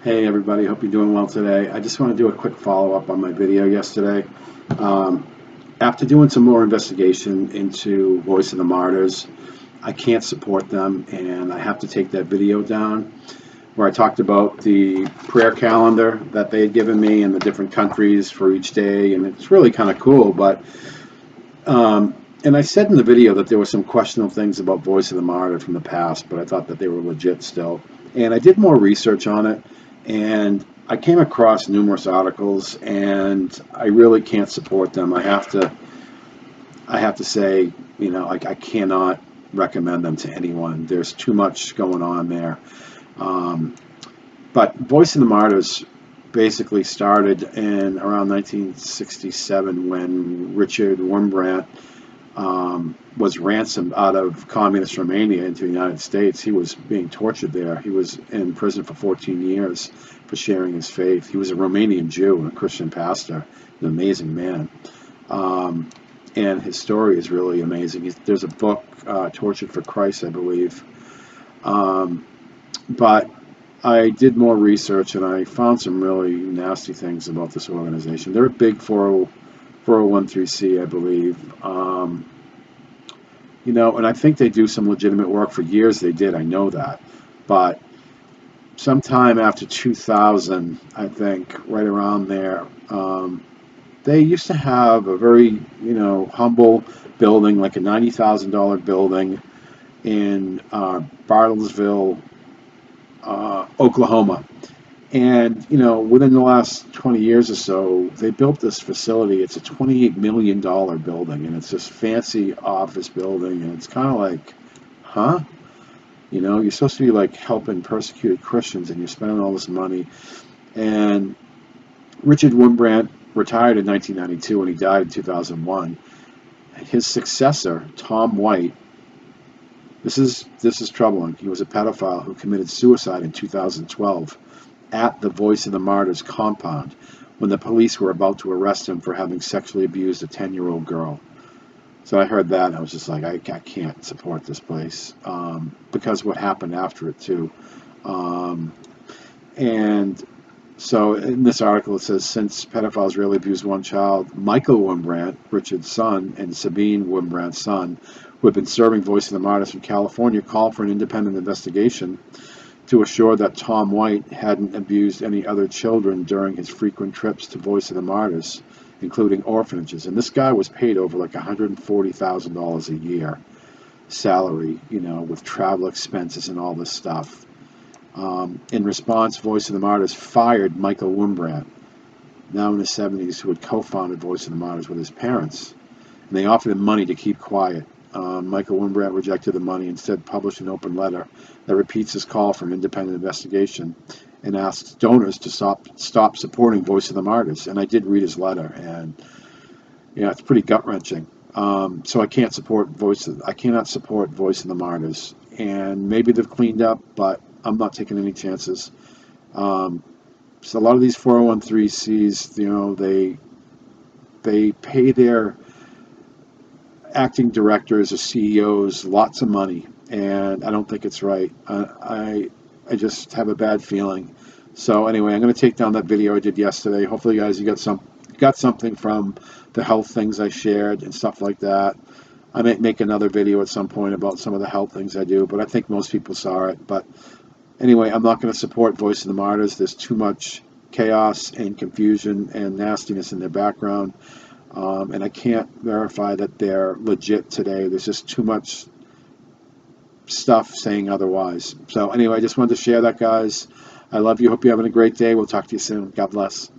Hey everybody, hope you're doing well today. I just want to do a quick follow-up on my video yesterday. Um, After doing some more investigation into Voice of the Martyrs, I can't support them and I have to take that video down where I talked about the prayer calendar that they had given me and the different countries for each day, and it's really kind of cool. And I said in the video that there were some questionable things about Voice of the Martyr from the past, but I thought that they were legit still. And I did more research on it, and I came across numerous articles, and I really can't support them. I have to say, I cannot recommend them to anyone. There's too much going on there. Um, but Voice of the Martyrs basically started in around 1967 when Richard Wurmbrand was ransomed out of communist Romania into the United States. He was being tortured there. He was in prison for 14 years for sharing his faith. He was a Romanian Jew and a Christian pastor, an amazing man. And his story is really amazing. There's a book, Tortured for Christ, I believe. But I did more research and I found some really nasty things about this organization. They're a big 401(c), I believe. And I think they do some legitimate work. For years they did, I know that. But sometime after 2000, I think, right around there, they used to have a very, humble building, like a $90,000 building in Bartlesville, Oklahoma. And, within the last 20 years or so, they built this facility. It's a $28 million building, and it's this fancy office building. And it's kind of like, huh? You're supposed to be like helping persecuted Christians, and you're spending all this money. And Richard Wurmbrand retired in 1992, and he died in 2001. His successor, Tom White, this is troubling. He was a pedophile who committed suicide in 2012 at the Voice of the Martyrs compound when the police were about to arrest him for having sexually abused a 10-year-old girl. So I heard that and I was just like, I can't support this place because what happened after it too. And so in this article it says, since pedophiles rarely abuse one child, Michael Wurmbrand, Richard's son, and Sabine Wurmbrand's son, who had been serving Voice of the Martyrs from California, called for an independent investigation to assure that Tom White hadn't abused any other children during his frequent trips to Voice of the Martyrs, including orphanages. And this guy was paid over like $140,000 a year salary, with travel expenses and all this stuff. In response, Voice of the Martyrs fired Michael Wurmbrand, now in his 70s, who had co-founded Voice of the Martyrs with his parents. And they offered him money to keep quiet. Michael Wurmbrand rejected the money, instead published an open letter that repeats his call for an independent investigation and asks donors to stop supporting Voice of the Martyrs. And I did read his letter, and it's pretty gut-wrenching. So I cannot support Voice of the Martyrs. And maybe they've cleaned up, but I'm not taking any chances. So a lot of these 401(c)s, they pay their acting directors or CEOs lots of money, and I don't think it's right. I just have a bad feeling. So anyway, I'm going to take down that video I did yesterday. Hopefully, guys, you got something from the health things I shared and stuff like that. I might make another video at some point about some of the health things I do, but I think most people saw it. But anyway, I'm not going to support Voice of the Martyrs. There's too much chaos and confusion and nastiness in their background. And I can't verify that they're legit today. There's just too much stuff saying otherwise. So anyway, I just wanted to share that, guys. I love you. Hope you're having a great day. We'll talk to you soon. God bless.